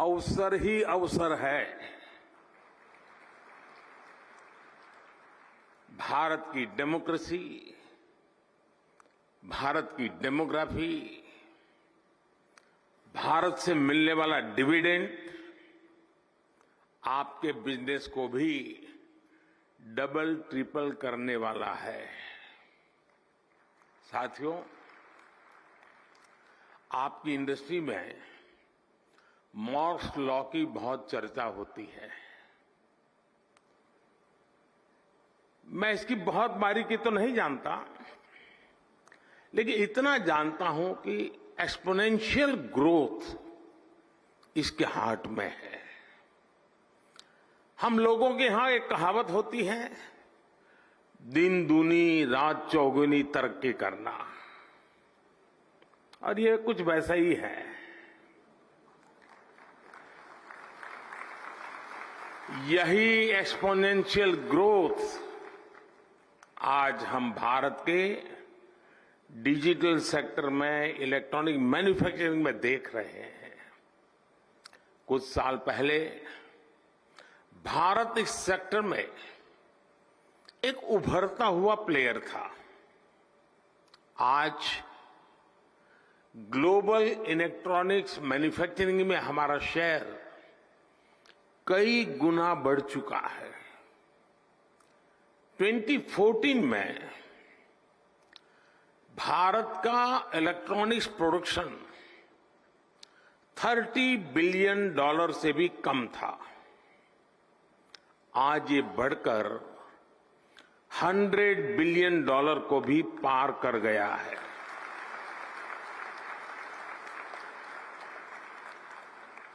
अवसर ही अवसर है। भारत की डेमोक्रेसी, भारत की डेमोग्राफी, भारत से मिलने वाला डिविडेंड आपके बिजनेस को भी डबल ट्रिपल करने वाला है। साथियों, आपकी इंडस्ट्री में मॉर्स लॉ की बहुत चर्चा होती है। मैं इसकी बहुत बारीकी तो नहीं जानता, लेकिन इतना जानता हूं कि एक्सपोनेंशियल ग्रोथ इसके हार्ट में है। हम लोगों के यहां एक कहावत होती है, दिन दूनी रात चौगुनी तरक्की करना, और ये कुछ वैसा ही है। यही एक्सपोनेंशियल ग्रोथ आज हम भारत के डिजिटल सेक्टर में, इलेक्ट्रॉनिक मैन्युफैक्चरिंग में देख रहे हैं। कुछ साल पहले भारत इस सेक्टर में एक उभरता हुआ प्लेयर था। आज ग्लोबल इलेक्ट्रॉनिक्स मैन्युफैक्चरिंग में हमारा शेयर कई गुना बढ़ चुका है। 2014 में भारत का इलेक्ट्रॉनिक्स प्रोडक्शन $30 बिलियन से भी कम था। आज ये बढ़कर $100 बिलियन को भी पार कर गया है।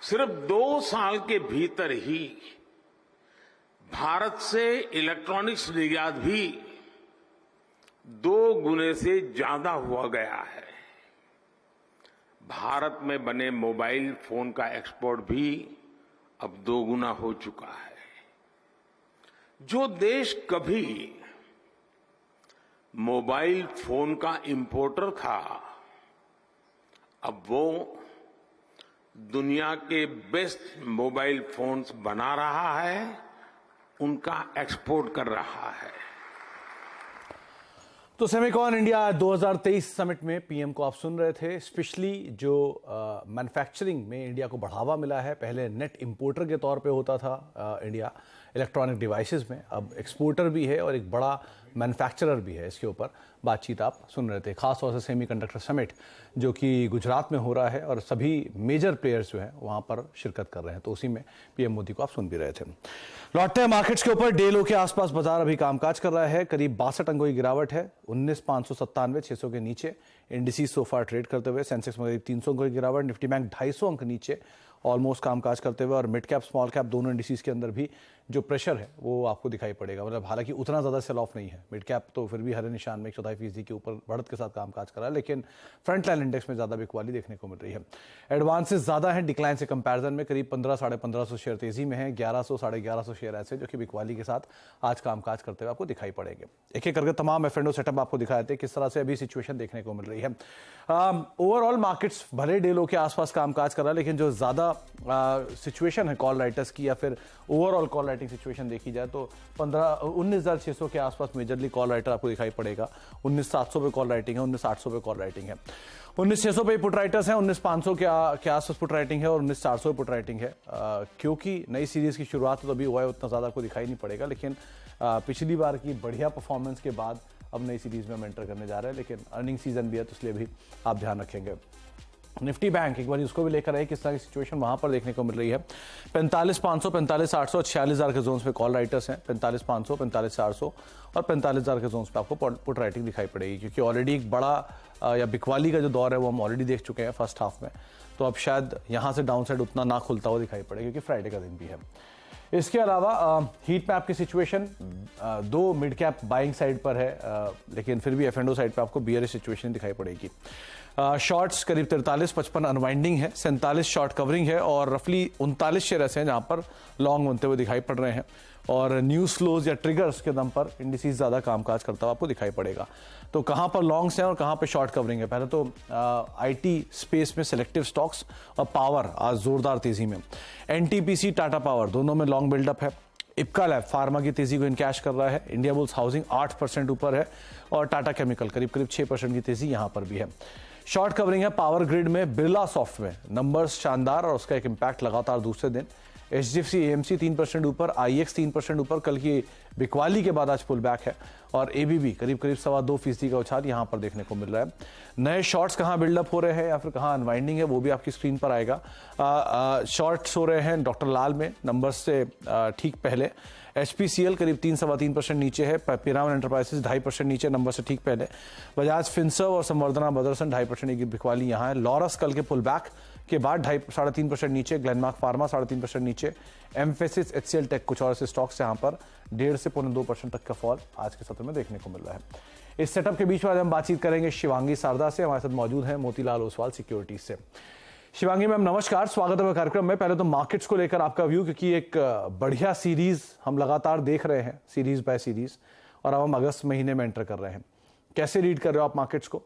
सिर्फ 2 साल के भीतर ही भारत से इलेक्ट्रॉनिक्स निर्यात भी 2 गुने से ज्यादा हुआ गया है। भारत में बने मोबाइल फोन का एक्सपोर्ट भी अब 2 गुना हो चुका है। जो देश कभी मोबाइल फोन का इंपोर्टर था, अब वो दुनिया के बेस्ट मोबाइल फोन्स बना रहा है, उनका एक्सपोर्ट कर रहा है। तो सेमिकॉन इंडिया 2023 समिट में पीएम को आप सुन रहे थे। स्पेशली जो मैन्युफैक्चरिंग में इंडिया को बढ़ावा मिला है, पहले नेट इंपोर्टर के तौर पे होता था इंडिया इलेक्ट्रॉनिक डिवाइसेस में, अब एक्सपोर्टर भी है और एक बड़ा मैन्युफैक्चरर भी है। इसके ऊपर बातचीत आप सुन रहे थे, खासतौर से सेमीकंडक्टर समिट जो कि गुजरात में हो रहा है और सभी मेजर प्लेयर्स जो हैं वहाँ पर शिरकत कर रहे हैं। तो उसी में पीएम मोदी को आप सुन भी रहे थे। लौटते हैं मार्केट्स के ऊपर। डे लो के आसपास बाजार अभी कामकाज कर रहा है, करीब 62 अंकों की गिरावट है, 19,597 600 के नीचे इंडिसेस सोफा ट्रेड करते हुए। सेंसेक्स में करीब 300 अंकों की गिरावट, निफ्टी बैंक 250 अंक नीचे ऑलमोस्ट कामकाज करते हुए। और मिड कैप स्मॉल कैप दोनों इंडिसेस के अंदर भी जो प्रेशर है वो आपको दिखाई पड़ेगा। मतलब हालांकि उतना ज़्यादा सेल ऑफ नहीं है, मिड कैप तो फिर भी हरे निशान में 1/4% के ऊपर बढ़त के साथ कामकाज कर रहा है, लेकिन फ्रंट लाइन इंडेक्स में ज़्यादा बिकवाली देखने को मिल रही है। एडवांसेस ज़्यादा है डिक्लाइन से कंपैरिजन में, करीब 1500-1550 शेयर तेजी में है, 1100-1150 शेयर ऐसे जो कि बिकवाली के साथ आज कामकाज करते हुए आपको दिखाई पड़ेंगे। एक एक करके तमाम एफ एंड ओ सेटअप आपको दिखाए थे किस तरह से अभी सिचुएशन देखने को मिल रही है। ओवरऑल मार्केट्स भले डे लो के आसपास कामकाज कर रहा है, लेकिन जो ज़्यादा सिचुएशन है कॉल राइटर्स की या फिर ओवरऑल कॉल राइटिंग सिचुएशन देखी जाए तो 19,600 के आसपास मेजरली कॉल राइटर आपको दिखाई पड़ेगा। 19,700 पे कॉल राइटिंग है, 19,800 पे कॉल राइटिंग है, 19,600 पे पुट राइटर्स हैं, 19,500 के आसपास पुट राइटिंग है और 19,400 पे पुट राइटिंग है। क्योंकि नई सीरीज की शुरुआत तो अभी हुआ है, उतना ज़्यादा आपको दिखाई नहीं पड़ेगा, लेकिन पिछली बार की बढ़िया परफॉर्मेंस के बाद अब नई सीरीज में हम एंटर करने जा रहे हैं, लेकिन अर्निंग सीजन भी है तो इसलिए भी आप ध्यान रखेंगे। निफ्टी बैंक एक बार उसको भी लेकर आए, किस तरह की सिचुएशन वहां पर देखने को मिल रही है। 45,500, 45,800, 46,000 के जोन्स पे कॉल राइटर्स हैं, 45,500, 45,400 और 45,000 के जोन्स पे आपको पुट राइटिंग दिखाई पड़ेगी, क्योंकि ऑलरेडी एक बड़ा या बिकवाली का जो दौर है वो हम ऑलरेडी देख चुके हैं फर्स्ट हाफ में। तो अब शायद यहाँ से डाउन साइड उतना ना खुलता हुआ दिखाई पड़े, क्योंकि फ्राइडे का दिन भी है। इसके अलावा हीट मैप की situation 2 mid cap buying side पर है, लेकिन फिर भी एफ एंड ओ साइड पर आपको बियरिश सिचुएशन दिखाई पड़ेगी। शॉर्ट्स करीब 43-55 अनवाइंडिंग है, 47 शॉर्ट कवरिंग है और रफली 39 शेयर ऐसे हैं जहां पर लॉन्ग बनते हुए दिखाई पड़ रहे हैं। और न्यूज़ फ्लोज या ट्रिगर्स के दम पर इंडिसेस ज़्यादा कामकाज करता हुआ आपको दिखाई पड़ेगा। तो कहाँ पर लॉन्ग्स हैं और कहाँ पर शॉर्ट कवरिंग है? पहले तो आईटी स्पेस में सिलेक्टिव स्टॉक्स और पावर आज जोरदार तेजी में। एनटीपीसी, टाटा पावर दोनों में लॉन्ग बिल्डअप है। इप्का लैब फार्मा की तेजी को इनकैश कर रहा है। इंडिया बुल्स हाउसिंग 8% ऊपर है और टाटा केमिकल करीब 6% की तेजी यहां पर भी है। शॉर्ट कवरिंग है पावर ग्रिड में, बिरला सॉफ्ट में नंबर्स शानदार और उसका एक इम्पैक्ट लगातार दूसरे दिन। एचडीएफसी एएमसी 3% ऊपर, आईएक्स 3% ऊपर। कल की बिकवाली के बाद आज पुल बैक है और एबीबी करीब 2.25% का उछाल यहां पर देखने को मिल रहा है। नए शॉर्ट्स कहां बिल्डअप हो रहे हैं या फिर कहां अनवाइंडिंग है वो भी आपकी स्क्रीन पर आएगा। शॉर्ट्स हो रहे हैं डॉक्टर लाल में नंबर्स से ठीक पहले। एचपीसीएल करीब 3-3.25% नीचे है। पिरामल एंटरप्राइजेस 2.5% नीचे नंबर से ठीक पहले। बजाज फिनसर्व और संवर्धना मदरसन 2.5% की बिकवाली यहां है। लॉरस कल के पुल बैक के बाद 2.5-3% नीचे। ग्लेनमार्क फार्मा 3.5% नीचे। एम्फेसिस, एचसीएल टेक कुछ और ऐसे स्टॉक्स यहां पर 1.5 से 2% तक का फॉल आज के सत्र में देखने को मिल रहा है। इस सेटअप के बीच में आज हम बातचीत करेंगे शिवांगी शारदा से। हमारे साथ मौजूद हैं मोतीलाल ओसवाल सिक्योरिटीज से। शिवांगी मैम नमस्कार, स्वागत है कार्यक्रम में। पहले तो मार्केट्स को लेकर आपका व्यू, क्योंकि एक बढ़िया सीरीज हम लगातार देख रहे हैं, सीरीज बाय सीरीज, और अब हम अगस्त महीने में एंटर कर रहे हैं। कैसे रीड कर रहे हो आप मार्केट्स को?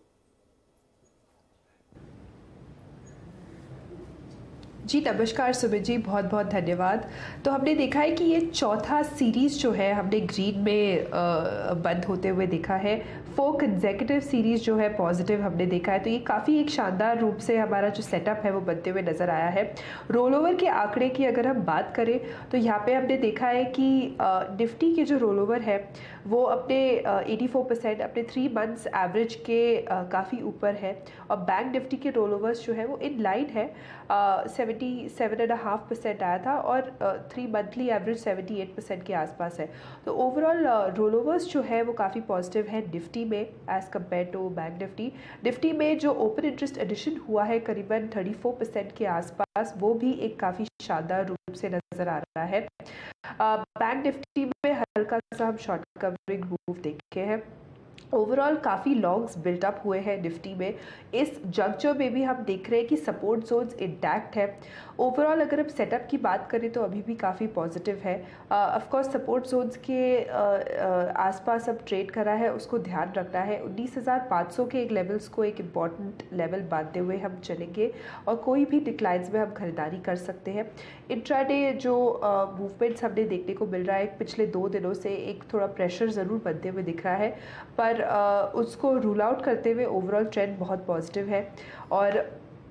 जी नमस्कार सुमित जी, बहुत बहुत धन्यवाद। तो हमने देखा है कि ये चौथा सीरीज जो है हमने ग्रीन में बंद होते हुए देखा है। 4 कंसेक्यूटिव सीरीज जो है पॉजिटिव हमने देखा है। तो ये काफ़ी एक शानदार रूप से हमारा जो सेटअप है वो बनते हुए नज़र आया है। रोल ओवर के आंकड़े की अगर हम बात करें तो यहाँ पे हमने देखा है कि निफ्टी के जो रोल ओवर है वो अपने 84% अपने 3 मंथ्स एवरेज के काफ़ी ऊपर है। और बैंक निफ्टी के रोल ओवर्स जो है वो इन लाइन है, 77.5% आया था और 3 मंथली एवरेज 78% के आसपास है। तो ओवरऑल रोल ओवर्स जो है वो काफ़ी पॉजिटिव है निफ्टी में as compare to bank Nifty. Nifty में जो ओपन इंटरेस्ट एडिशन हुआ है करीबन 34% के आसपास, वो भी एक काफ़ी शानदार रूप से नज़र आ रहा है। बैंक निफ्टी में हल्का सा हम शॉर्ट कवरिंग मूव देखे हैं। ओवरऑल काफ़ी लॉन्ग्स बिल्टअप हुए हैं निफ्टी में। इस जंक्चर में भी हम देख रहे हैं कि सपोर्ट जोन्स इंटैक्ट है। ओवरऑल अगर हम सेटअप की बात करें तो अभी भी काफ़ी पॉजिटिव है। ऑफ कोर्स सपोर्ट जोन्स के आसपास अब ट्रेड करा है, उसको ध्यान रखना है। 19,500 के एक लेवल्स को एक इम्पॉर्टेंट लेवल मानते हुए हम चलेंगे और कोई भी डिक्लाइंस में हम खरीदारी कर सकते हैं। इंट्राडे जो मूवमेंट्स हमने देखने को मिल रहा है पिछले 2 दिनों से, एक थोड़ा प्रेशर ज़रूर बनते हुए दिख रहा है, पर उसको रूल आउट करते हुए ओवरऑल ट्रेंड बहुत पॉजिटिव है। और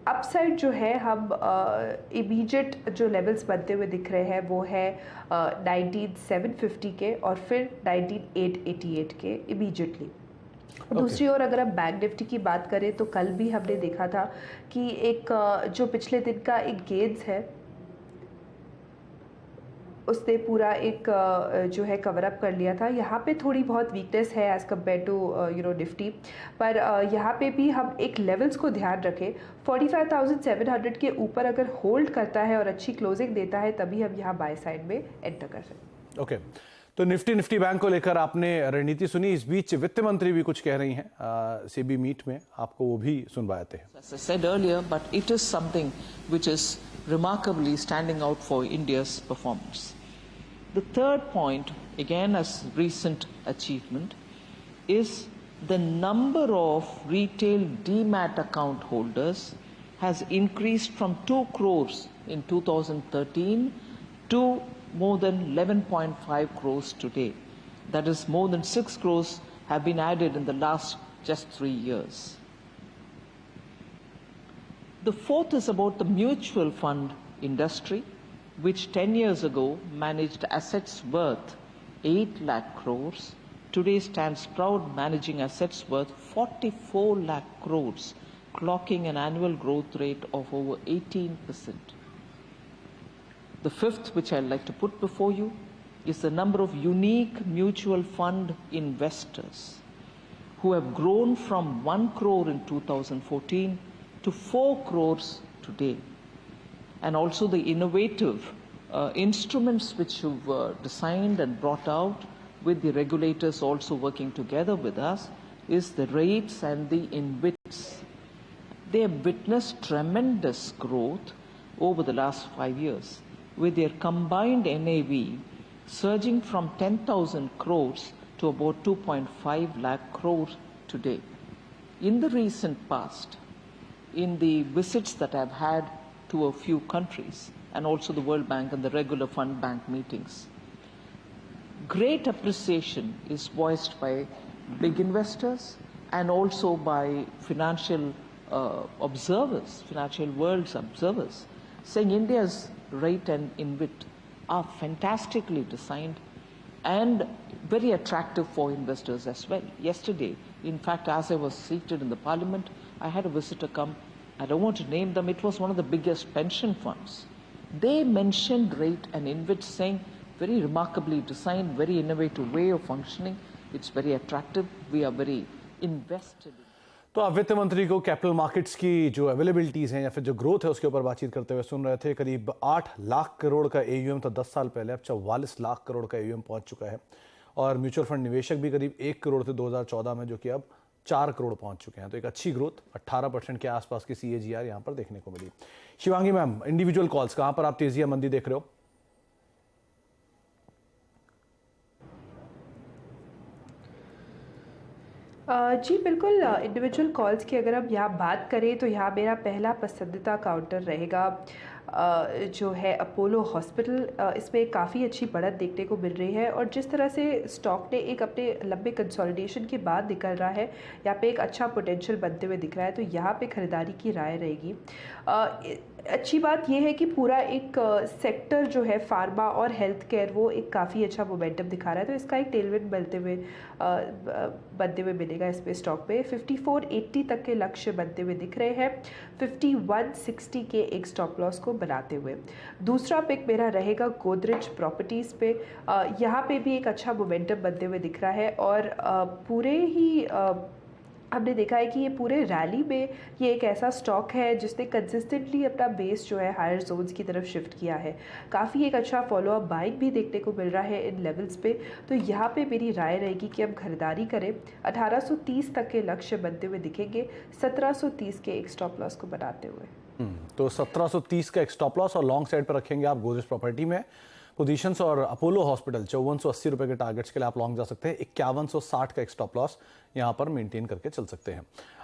अपसाइड जो है हम इमीडिएट जो लेवल्स बनते हुए दिख रहे हैं वो है 19,750 के और फिर 19,888 के इमीडिएटली। दूसरी ओर अगर हम बैंक निफ्टी की बात करें तो कल भी हमने देखा था कि एक जो पिछले दिन का एक गेन्स है उसने पूरा एक जो है कवर अप कर लिया था। यहाँ पे थोड़ी बहुत वीकनेस है एज़ कम्पेयर टू निफ्टी, पर यहाँ पे भी हम एक लेवल्स को ध्यान रखें। 45,700 के ऊपर अगर होल्ड करता है और अच्छी क्लोजिंग देता है तभी हम यहाँ बाय साइड में एंटर कर सकते हैं। ओके, तो निफ्टी बैंक को लेकर आपने रणनीति सुनी। इस बीच वित्त मंत्री भी कुछ कह रही हैं सेबी मीट में, आपको वो भी सुनवाते हैं। As I said earlier, but it is something which is remarkably standing out for India's performance. The third point, again as recent achievement, is the number of retail demat account holders has increased from 2 crores in 2013 to more than 11.5 crores today. That is, more than 6 crores have been added in the last just 3 years. The fourth is about the mutual fund industry, which 10 years ago managed assets worth 8 lakh crores, today stands proud managing assets worth 44 lakh crores, clocking an annual growth rate of over 18%. The fifth, which I'd like to put before you, is the number of unique mutual fund investors who have grown from 1 crore in 2014 to 4 crores today. And also the innovative instruments which you've designed and brought out with the regulators also working together with us is the rates and the InvITs. They have witnessed tremendous growth over the last 5 years, with their combined NAV surging from 10,000 crores to about 2.5 lakh crores today. In the recent past, in the visits that I've had to a few countries and also the World Bank and the regular fund bank meetings, great appreciation is voiced by big investors and also by financial observers, financial world's observers, saying India's rate and InvIT are fantastically designed and very attractive for investors as well. Yesterday, in fact, as I was seated in the parliament, I had a visitor come. I don't want to name them. It was one of the biggest pension funds. They mentioned rate and InvIT, saying very remarkably designed, very innovative way of functioning. It's very attractive. We are very invested in. तो आप वित्त मंत्री को capital markets की जो availabilities हैं या फिर जो ग्रोथ है उसके ऊपर बातचीत करते हुए सुन रहे थे। करीब 8 लाख करोड़ का एयूएम था 10 साल पहले, अब 44 लाख करोड़ का एयूएम पहुंच चुका है और म्यूचुअल फंड निवेशक भी करीब 1 करोड़ थे 2014 में, जो कि अब 4 करोड़ पहुंच चुके हैं। तो एक अच्छी ग्रोथ 18% के आसपास की CAGR यहाँ पर देखने को मिली। शिवांगी मैम, इंडिविजुअल कॉल्स कहाँ पर आप तेजी या मंदी देख रहे हो? जी बिल्कुल, इंडिविजुअल कॉल्स की अगर हम यहाँ बात करें तो यहाँ मेरा पहला पसंदीदा काउंटर रहेगा जो है अपोलो हॉस्पिटल। इसमें काफ़ी अच्छी बढ़त देखने को मिल रही है और जिस तरह से स्टॉक ने एक अपने लंबे कंसोलिडेशन के बाद निकल रहा है, यहाँ पे एक अच्छा पोटेंशियल बनते हुए दिख रहा है, तो यहाँ पे खरीदारी की राय रहेगी। अच्छी बात यह है कि पूरा एक सेक्टर जो है फार्मा और हेल्थ केयर वो एक काफ़ी अच्छा मोमेंटम दिखा रहा है, तो इसका एक टेलविंड बनते हुए मिलेगा इसमें स्टॉक पे। 5480 तक के लक्ष्य बनते हुए दिख रहे हैं, 5160 के एक स्टॉप लॉस को बनाते हुए। दूसरा पिक मेरा रहेगा गोदरेज प्रॉपर्टीज़ पे। यहाँ पे भी एक अच्छा मोमेंटम बनते हुए दिख रहा है और पूरे ही हमने देखा है कि ये पूरे रैली में ये एक ऐसा स्टॉक है जिसने कंसिस्टेंटली अपना बेस जो है हायर जोन्स की तरफ शिफ्ट किया है। काफ़ी एक अच्छा फॉलो अप बाइंग भी देखने को मिल रहा है इन लेवल्स पे, तो यहाँ पे मेरी राय रहेगी कि हम खरीदारी करें। 1830 तक के लक्ष्य बनते हुए दिखेंगे, 1730 के एक स्टॉप लॉस को बनाते हुए। तो 1730 का एक स्टॉप लॉस और लॉन्ग साइड पर रखेंगे आप गोदरेज प्रॉपर्टी में पोजीशंस, और अपोलो हॉस्पिटल 5480 रुपए के टारगेट्स के लिए आप लॉन्ग जा सकते हैं। 5160 का एक स्टॉप लॉस यहां पर मेंटेन करके चल सकते हैं।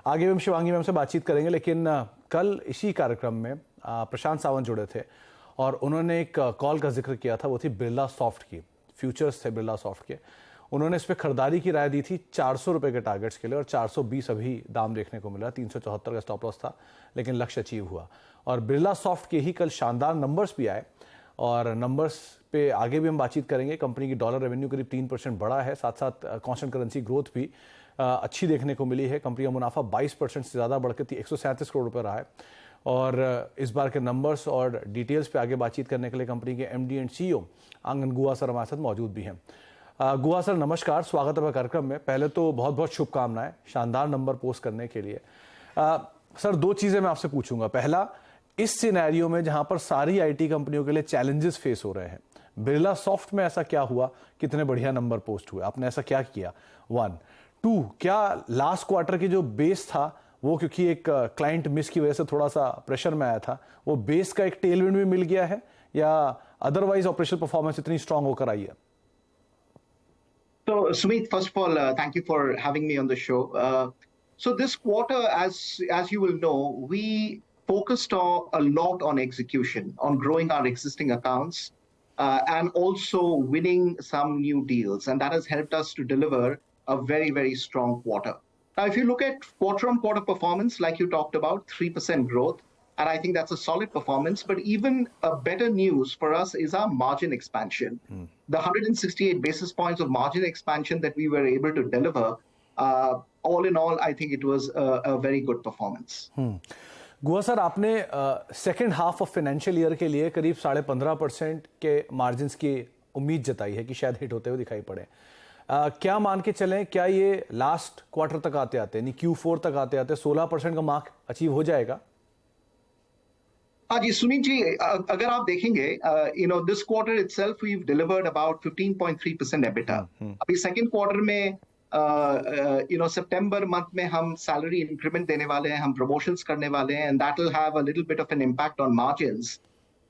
आगे हम शिवांगी मैम से बातचीत करेंगे, लेकिन कल इसी कार्यक्रम में प्रशांत सावंत जुड़े थे और उन्होंने एक कॉल का जिक्र किया था, वो थी बिरला सॉफ्ट की, फ्यूचर्स थे बिरला सॉफ्ट के। उन्होंने इस पर खरीदारी की राय दी थी 400 रुपए के टारगेट्स के लिए और 420 अभी दाम देखने को मिला। 374 का स्टॉप लॉस था लेकिन लक्ष्य अचीव हुआ और बिरला सॉफ्ट के ही कल शानदार नंबर्स भी आए और नंबर्स पे आगे भी हम बातचीत करेंगे। कंपनी की डॉलर रेवेन्यू करीब 3% बढ़ा है, साथ साथ कांस्टेंट करेंसी ग्रोथ भी अच्छी देखने को मिली है। कंपनी का मुनाफा 20% से ज़्यादा बढ़ के 137 करोड़ रुपये रहा है और इस बार के नंबर्स और डिटेल्स पे आगे बातचीत करने के लिए कंपनी के MD एंड CEO आंगन गुहा सर हमारे साथ मौजूद भी हैं। गुहा सर नमस्कार, स्वागत है कार्यक्रम में। पहले तो बहुत बहुत शुभकामनाएं शानदार नंबर पोस्ट करने के लिए। सर, दो चीज़ें मैं आपसे पूछूंगा। पहला, इस सिनेरियो में जहां पर सारी IT कंपनियों के लिए चैलेंजेस फेस हो रहे हैं, बिरला सॉफ्ट में ऐसा क्या हुआ, कितने बढ़िया नंबर पोस्ट हुए, आपने ऐसा क्या किया? 1, 2, क्या लास्ट क्वार्टर की जो बेस था वो, क्योंकि एक क्लाइंट मिस की वजह से थोड़ा सा प्रेशर में आया था, वो बेस का एक टेलविंड भी मिल गया है या अदरवाइज ऑपरेशनल परफॉर्मेंस इतनी स्ट्रांग होकर आई है? So, Sumit, first of all, thank you for having me on the show. So this quarter, as you will know, we focused a lot on execution, on growing our existing accounts, and also winning some new deals. And that has helped us to deliver a very, very strong quarter. Now, if you look at quarter-on-quarter performance, like you talked about, 3% growth, and I think that's a solid performance. But even better news for us is our margin expansion. The 168 basis points of margin expansion that we were able to deliver, all in all, I think it was a very good performance. Guha sir, आपने second half of financial year के लिए करीब 15.5% के margins की उम्मीद जताई है कि शायद हिट होते हुए दिखाई पड़े। क्या मान के चलें, क्या ये लास्ट क्वार्टर तक आते आते यानी Q4 तक आते आते 16% का मार्क अचीव हो जाएगा? हाँ जी सुनील जी, अगर आप देखेंगे this quarter itself we delivered about 15.3% EBITDA। अभी सेकंड क्वार्टर में सितंबर मंथ में हम सैलरी इंक्रीमेंट देने वाले हैं, हम प्रमोशंस करने वाले हैं, and that will have a little bit of an impact on margins.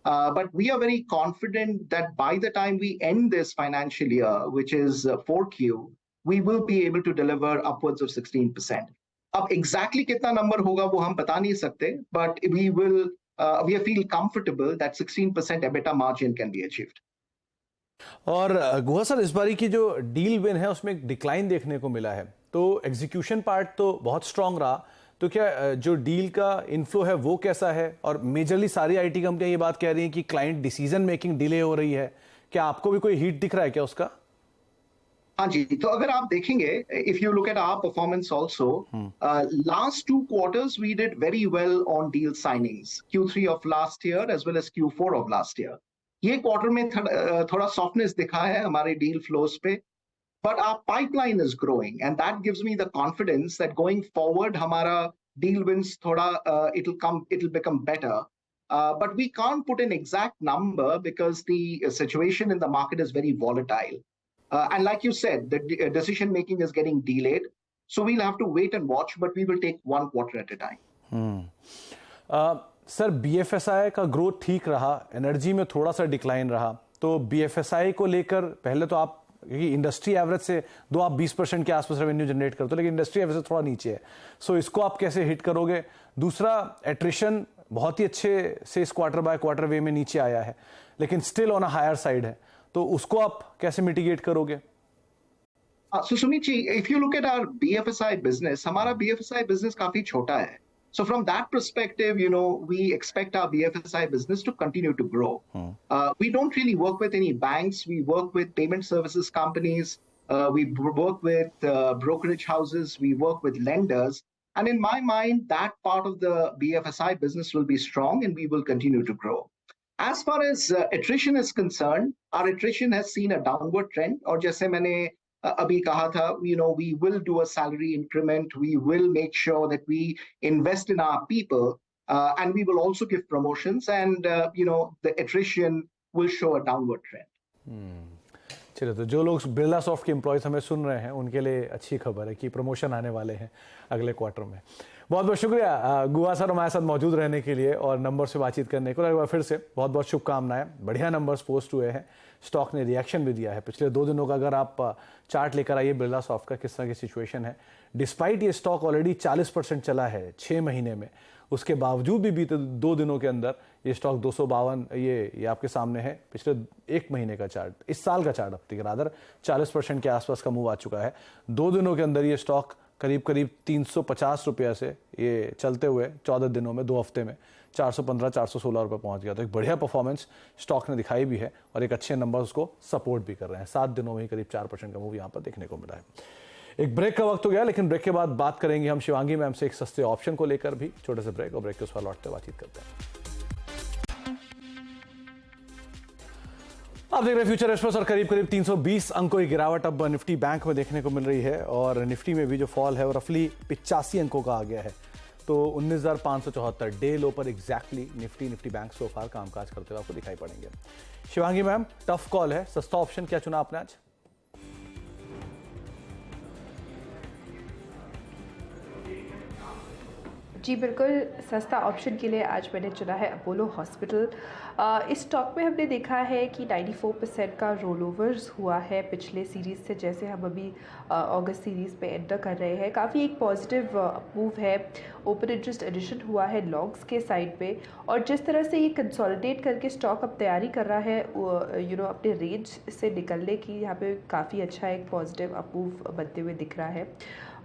But we are very confident that by the time we end this financial year, which is 4Q, we will be able to deliver upwards of 16%. अब exactly कितना number होगा वो हम बता नहीं सकते, but we feel comfortable that 16% EBITDA margin can be achieved. और गुहा sir, इस बारी की जो डील विन है उसमें एक डिक्लाइन देखने को मिला है, तो एग्जीक्यूशन पार्ट तो बहुत स्ट्रांग रहा, तो क्या जो डील का इनफ्लो है वो कैसा है? और मेजरली सारी आईटी कंपनियां ये बात कह रही हैं कि क्लाइंट डिसीजन मेकिंग डिले हो रही है, क्या आपको भी कोई हीट दिख रहा है क्या उसका? हाँ जी, तो अगर आप देखेंगे, if you look at our performance also, last 2 quarters we did very well on deal signings, Q3 of last year as well as Q4 of last year. ये क्वार्टर में थोड़ा softness दिखा है हमारे deal flows पे, but our pipeline is growing and that gives me the confidence that going forward हमारा deal wins थोड़ा it'll become better. But we can't put an exact number because the situation in the market is very volatile. And like you said, the decision making is getting delayed. So we'll have to wait and watch, but we will take 1 quarter at a time. Sir, BFSI का growth ठीक रहा, energy में थोड़ा सा decline रहा, तो BFSI को लेकर पहले तो आप इंडस्ट्री एवरेज से आप 20% के आसपास रेवेन्यू जनरेट करते हो, लेकिन इंडस्ट्री एवरेज से थोड़ा नीचे है, सो इसको आप कैसे हिट करोगे? दूसरा, एट्रिशन बहुत ही अच्छे से इस क्वार्टर बाय क्वार्टर वे में नीचे आया है, लेकिन still on a higher side है, तो उसको आप कैसे मिटिगेट करोगे? So Sumit ji, if you look at our BFSI business, हमारा BFSI business काफी छोटा है. So from that perspective, we expect our BFSI business to continue to grow. We don't really work with any banks. We work with payment services companies. We work with brokerage houses. We work with lenders. And in my mind, that part of the BFSI business will be strong and we will continue to grow. As far as attrition is concerned, our attrition has seen a downward trend. और जैसे मैंने अभी कहा था, we will do a salary increment. We will make sure that we invest in our people, and we will also give promotions. And the attrition will show a downward trend. चलिए, तो जो लोग बिरला सॉफ्ट के employees हमें सुन रहे हैं उनके लिए अच्छी खबर है कि प्रमोशन आने वाले हैं अगले क्वार्टर में। बहुत बहुत शुक्रिया गुहा सर हमारे साथ मौजूद रहने के लिए और नंबर से बातचीत करने को। एक बार फिर से बहुत बहुत शुभकामनाएं, बढ़िया नंबर्स पोस्ट हुए हैं, स्टॉक ने रिएक्शन भी दिया है पिछले 2 दिनों का। अगर आप चार्ट लेकर आइए बिरला सॉफ्ट का किस तरह की सिचुएशन है, डिस्पाइट ये स्टॉक ऑलरेडी 40% चला है 6 महीने में, उसके बावजूद भी बीते 2 दिनों के अंदर ये स्टॉक 252, ये आपके सामने है पिछले 1 महीने का चार्ट, इस साल का चार्ट अब तक रादर 40% के आसपास का मूव आ चुका है। 2 दिनों के अंदर ये स्टॉक करीब 350 रुपये से ये चलते हुए 14 दिनों में 2 हफ्ते में 415-416 रुपये पहुंच गया। तो एक बढ़िया परफॉर्मेंस स्टॉक ने दिखाई भी है और एक अच्छे नंबर उसको सपोर्ट भी कर रहे हैं। 7 दिनों में ही करीब 4% का मूव यहाँ पर देखने को मिला है। एक ब्रेक का वक्त हो गया, लेकिन ब्रेक के बाद बात करेंगे हम शिवांगी मैम से एक सस्ते ऑप्शन को लेकर भी। छोटे से ब्रेक, और ब्रेक के उस पर लौटते बातचीत करते हैं। आप देख रहे हैं फ्यूचर एक्सप्रेस और करीब 320 अंकों की गिरावट अब निफ्टी बैंक में देखने को मिल रही है और निफ्टी में भी जो फॉल है वो रफली 85 अंकों का आ गया है। तो 19,574 डे लो पर एग्जैक्टली निफ्टी बैंक सो फार कामकाज करते हुए आपको दिखाई पड़ेंगे। शिवांगी मैम, टफ कॉल है, सस्ता ऑप्शन क्या चुना आपने आज? जी बिल्कुल, सस्ता ऑप्शन के लिए आज मैंने चुना है अपोलो हॉस्पिटल। इस स्टॉक में हमने देखा है कि 94% का रोल ओवर्स हुआ है पिछले सीरीज़ से, जैसे हम अभी अगस्त सीरीज़ पे एंटर कर रहे हैं। काफ़ी एक पॉजिटिव मूव है, ओपन इंटरेस्ट एडिशन हुआ है लॉन्ग्स के साइड पे, और जिस तरह से ये कंसोलिडेट करके स्टॉक अब तैयारी कर रहा है अपने रेंज से निकलने की, यहाँ पे काफ़ी अच्छा एक पॉजिटिव अप मूव बनते हुए दिख रहा है।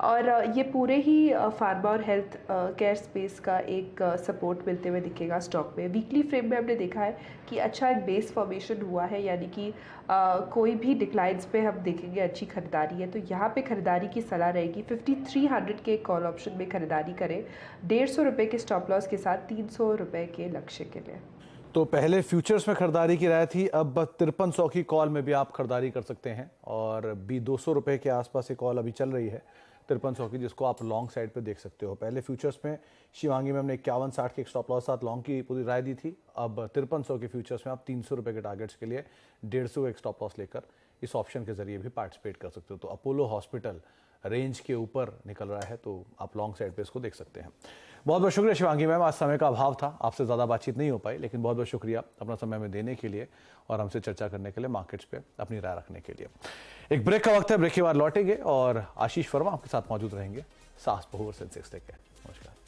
और ये पूरे ही फार्मा और हेल्थ केयर स्पेस का एक सपोर्ट मिलते हुए दिखेगा स्टॉक में। वीकली फ्रेम में हमने देखा है कि अच्छा एक बेस फॉर्मेशन हुआ है, यानी कि कोई भी डिक्लाइंस पे हम देखेंगे अच्छी खरीदारी है। तो यहाँ पे खरीदारी की सलाह रहेगी। 5300 के कॉल ऑप्शन में खरीदारी करें 150 रुपये के स्टॉप लॉस के साथ 300 रुपये के लक्ष्य के लिए। तो पहले फ्यूचर्स में खरीदारी की राय थी, अब 5300 की कॉल में भी आप खरीदारी कर सकते हैं और भी 200 रुपये के आसपास ये कॉल अभी चल रही है 5300 की, जिसको आप लॉन्ग साइड पे देख सकते हो। पहले फ्यूचर्स में शिवांगी मैम ने 51-60 के एक स्टॉप लॉस साथ लॉन्ग की पूरी राय दी थी। अब 5300 के फ्यूचर्स में आप 300 रुपये के टारगेट्स के लिए 150 एक स्टॉप लॉस लेकर इस ऑप्शन के जरिए भी पार्टिसिपेट कर सकते हो। तो अपोलो हॉस्पिटल रेंज के ऊपर निकल रहा है, तो आप लॉन्ग साइड पे इसको देख सकते हैं। बहुत बहुत शुक्रिया शिवांगी मैम, आज समय का अभाव था, आपसे ज़्यादा बातचीत नहीं हो पाई, लेकिन बहुत बहुत शुक्रिया अपना समय में देने के लिए और हमसे चर्चा करने के लिए, मार्केट्स पे अपनी राय रखने के लिए। एक ब्रेक का वक्त है, ब्रेक के बाद लौटेंगे और आशीष वर्मा आपके साथ मौजूद रहेंगे सास बहू और सेंसेक्स लेके। नमस्कार।